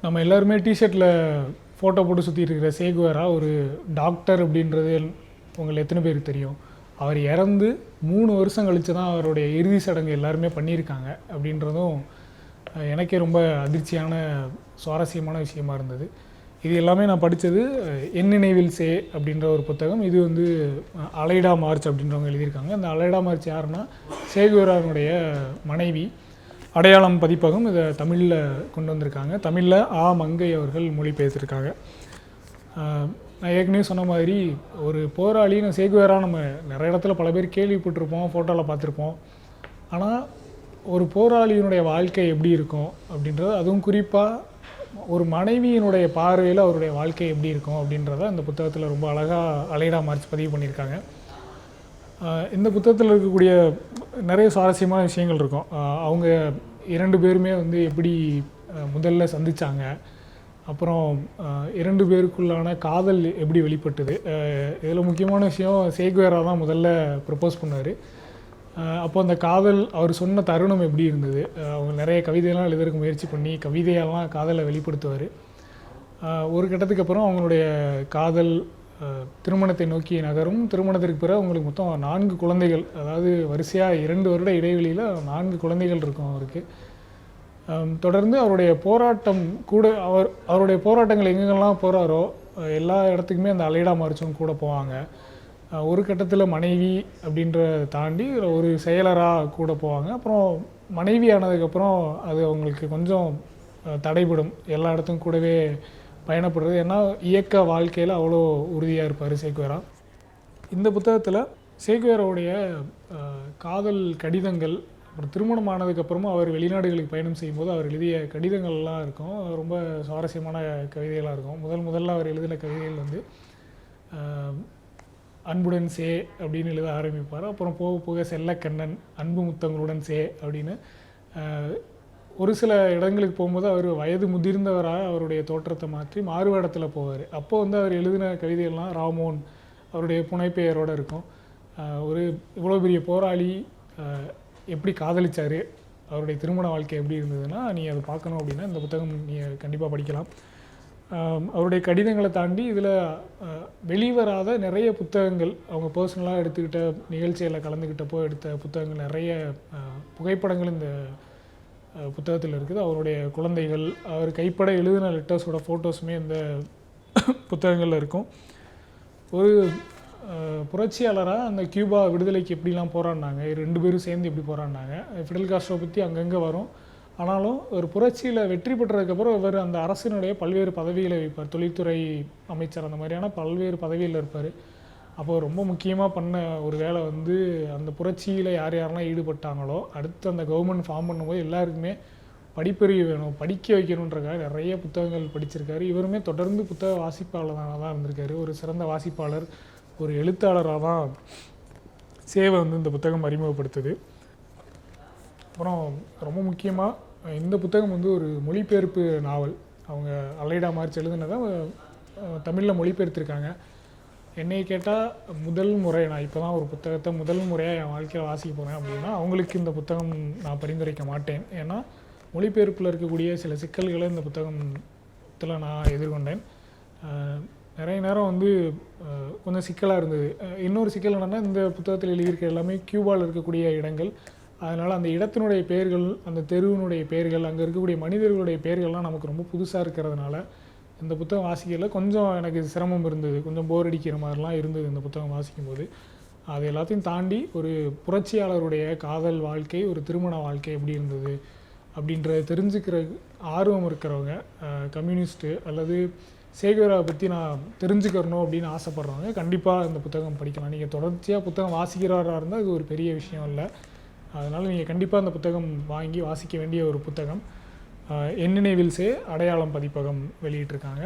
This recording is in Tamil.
நம்ம எல்லாருமே டிஷர்ட்டில் ஃபோட்டோ போட்டு சுற்றிட்டு இருக்கிற சேகுவேரா ஒரு டாக்டர் அப்படின்றது உங்களை எத்தனை பேருக்கு தெரியும்? அவர் இறந்து 3 வருஷம் கழித்து தான் அவருடைய இறுதி சடங்கு எல்லாருமே பண்ணியிருக்காங்க அப்படின்றதும் எனக்கே ரொம்ப அதிர்ச்சியான சுவாரஸ்யமான விஷயமா இருந்தது. இது எல்லாமே நான் படித்தது என் நினைவில் சே அப்படின்ற ஒரு புத்தகம். இது வந்து அலைடா மார்ச் அப்படின்றவங்க எழுதியிருக்காங்க. அந்த அலைடா மார்ச் யாருன்னா சேகுவேரானுடைய மனைவி. அடையாளம் பதிப்பகம் இதை தமிழில் கொண்டு வந்திருக்காங்க. தமிழில் மங்கை அவர்கள் மொழிபெயர்த்திருக்காங்க. நான் ஏற்கனவே சொன்ன மாதிரி ஒரு போராளின்னு சேகுவேரா நம்ம நிறைய இடத்துல பல பேர் கேள்விப்பட்டிருப்போம், ஃபோட்டோவில் பார்த்துருப்போம். ஆனால் ஒரு போராளியினுடைய வாழ்க்கை எப்படி இருக்கும் அப்படின்றது, அதுவும் குறிப்பாக ஒரு மனைவியினுடைய பார்வையில் அவருடைய வாழ்க்கை எப்படி இருக்கும் அப்படின்றத அந்த புத்தகத்தில் ரொம்ப அழகாக அலைடா மார்ச் பதிவு பண்ணியிருக்காங்க. இந்த புத்தகத்தில் இருக்கக்கூடிய நிறைய சுவாரஸ்யமான விஷயங்கள் இருக்கும். அவங்க 2 பேருமே வந்து எப்படி முதல்ல சந்தித்தாங்க, அப்புறம் 2 பேருக்குள்ளான காதல் எப்படி வெளிப்பட்டது. இதில் முக்கியமான விஷயம், சேகுவேரா தான் முதல்ல ப்ரப்போஸ் பண்ணார். அப்போ அந்த காதல் அவர் சொன்ன தருணம் எப்படி இருந்தது. அவங்க நிறைய கவிதையெல்லாம் எழுதுறதுக்கு முயற்சி பண்ணி கவிதையெல்லாம் காதலை வெளிப்படுத்துவார். ஒரு கட்டத்துக்கு அப்புறம் அவங்களுடைய காதல் திருமணத்தை நோக்கி நகரும். திருமணத்திற்கு பிறகு அவங்களுக்கு மொத்தம் 4 குழந்தைகள், அதாவது வரிசையாக 2 வருட இடைவெளியில் 4 குழந்தைகள் இருக்கும் அவருக்கு. தொடர்ந்து அவருடைய போராட்டம் கூட அவருடைய போராட்டங்கள் எங்கெங்கெல்லாம் போகிறாரோ எல்லா இடத்துக்குமே அந்த அலைடா மார்ச்சும் கூட போவாங்க. ஒரு கட்டத்தில் மனைவி அப்படின்ற தாண்டி ஒரு செயலராக கூட போவாங்க. அப்புறம் மனைவி ஆனதுக்கப்புறம் அது அவங்களுக்கு கொஞ்சம் தடைபடும், எல்லா இடத்துக்கும் கூடவே பயணப்படுறது. ஏன்னா இயக்க வாழ்க்கையில் அவ்வளோ உறுதியாக இருப்பார் சேகுவேரா. இந்த புத்தகத்தில் சேகுவேராவுடைய காதல் கடிதங்கள், அப்புறம் திருமணம் ஆனதுக்கப்புறமும் அவர் வெளிநாடுகளுக்கு பயணம் செய்யும்போது அவர் எழுதிய கடிதங்கள்லாம் இருக்கும். ரொம்ப சுவாரஸ்யமான கவிதைகளாக இருக்கும். முதல்ல அவர் எழுதின கவிதைகள் வந்து அன்புடன் சே அப்படின்னு எழுத ஆரம்பிப்பார். அப்புறம் போக போக செல்லக்கண்ணன், அன்பு முத்தங்களுடன் சே அப்படின்னு ஒரு சில இடங்களுக்கு போகும்போது அவர் வயது முதிர்ந்தவராக அவருடைய தோற்றத்தை மாற்றி மாறுவேடத்தில் போவார். அப்போ வந்து அவர் எழுதின கவிதைகள்லாம் ராமோன் அவருடைய புனைப்பெயரோடு இருக்கும். ஒரு இவ்வளோ பெரிய போராளி எப்படி காதலிச்சார், அவருடைய திருமண வாழ்க்கை எப்படி இருந்ததுன்னா நீங்கள் அதை பார்க்கணும் அப்படின்னா இந்த புத்தகம் நீங்கள் கண்டிப்பாக படிக்கலாம். அவருடைய கடிதங்களை தாண்டி இதில் வெளிவராத நிறைய புத்தகங்கள், அவங்க பர்சனலாக எடுத்துக்கிட்ட நிகழ்ச்சியில் கலந்துக்கிட்டப்போ எடுத்த புத்தகங்கள், நிறைய புகைப்படங்கள் இந்த புத்தகத்தில் இருக்குது. அவருடைய குழந்தைகள், அவர் கைப்பட எழுதின லெட்டர்ஸோட ஃபோட்டோஸுமே இந்த புத்தகங்களில் இருக்கும். ஒரு புரட்சியாளராக அந்த கியூபா விடுதலைக்கு எப்படிலாம் போராடினாங்க, 2 பேரும் சேர்ந்து எப்படி போராடினாங்க, ஃபிடல் காஸ்ட்ரோ பற்றி அங்கங்கே வரும். ஆனாலும் ஒரு புரட்சியில் வெற்றி பெற்றதுக்கப்புறம் இவர் அந்த அரசினுடைய பல்வேறு பதவிகளை வைப்பார். தொழில்துறை அமைச்சர் அந்த மாதிரியான பல்வேறு பதவியில் இருப்பார். அப்போ ரொம்ப முக்கியமாக பண்ண ஒரு வேலை வந்து அந்த புரட்சியில் யாரெல்லாம் ஈடுபட்டாங்களோ அடுத்து அந்த கவர்மெண்ட் ஃபார்ம் பண்ணும்போது எல்லாருக்குமே படிப்பறிவு வேணும், படிக்க வைக்கணுன்றக்காக நிறைய புத்தகங்கள் படிச்சிருக்காரு. இவருமே தொடர்ந்து புத்தக வாசிப்பாளராக தான் இருந்திருக்காரு. ஒரு சிறந்த வாசிப்பாளர், ஒரு எழுத்தாளராக தான் சேவை வந்து இந்த புத்தகம் அறிமுகப்படுத்துது. அப்புறம் ரொம்ப முக்கியமாக இந்த புத்தகம் வந்து ஒரு மொழிபெயர்ப்பு நாவல். அவங்க அலைடா மார்ச் எழுதுனதை தமிழில் மொழிபெயர்த்திருக்காங்க. என்னை கேட்டால் முதல் முறை நான் இப்போ தான் ஒரு புத்தகத்தை முதல் முறையாக என் வாழ்க்கையில் வாசிக்க போகிறேன் அப்படின்னா அவங்களுக்கு இந்த புத்தகம் நான் பரிந்துரைக்க மாட்டேன். ஏன்னா மொழிபெயர்ப்பில் இருக்கக்கூடிய சில சிக்கல்களை இந்த புத்தகத்தில் நான் எதிர்கொண்டேன். நிறைய நேரம் வந்து கொஞ்சம் சிக்கலாக இருந்தது. இன்னொரு சிக்கல் என்னென்னா, இந்த புத்தகத்தில் எழுதியிருக்க எல்லாமே கியூபாவில் இருக்கக்கூடிய இடங்கள். அதனால் அந்த இடத்தினுடைய பெயர்கள், அந்த தெருவினுடைய பெயர்கள், அங்கே இருக்கக்கூடிய மனிதர்களுடைய பெயர்கள்லாம் நமக்கு ரொம்ப புதுசாக இருக்கிறதுனால இந்த புத்தகம் வாசிக்கல கொஞ்சம் எனக்கு சிரமம் இருந்தது. கொஞ்சம் போர் அடிக்கிற மாதிரிலாம் இருந்தது இந்த புத்தகம் வாசிக்கும்போது. அது எல்லாத்தையும் தாண்டி ஒரு புரட்சியாளருடைய காதல் வாழ்க்கை, ஒரு திருமண வாழ்க்கை எப்படி இருந்தது அப்படின்றத தெரிஞ்சுக்கிற ஆர்வம் இருக்கிறவங்க, கம்யூனிஸ்ட்டு அல்லது சேகுவேராவை பற்றி நான் தெரிஞ்சுக்கிறணும் அப்படின்னு ஆசைப்பட்றவங்க கண்டிப்பாக இந்த புத்தகம் படிக்கலாம். நீங்கள் தொடர்ச்சியாக புத்தகம் வாசிக்கிறவராக இருந்தால் இது ஒரு பெரிய விஷயம் இல்லை. அதனால் நீங்கள் கண்டிப்பாக அந்த புத்தகம் வாங்கி வாசிக்க வேண்டிய ஒரு புத்தகம். என் நினைவில் சே அடையாளம் பதிப்பகம் வெளியிட்டிருக்காங்க.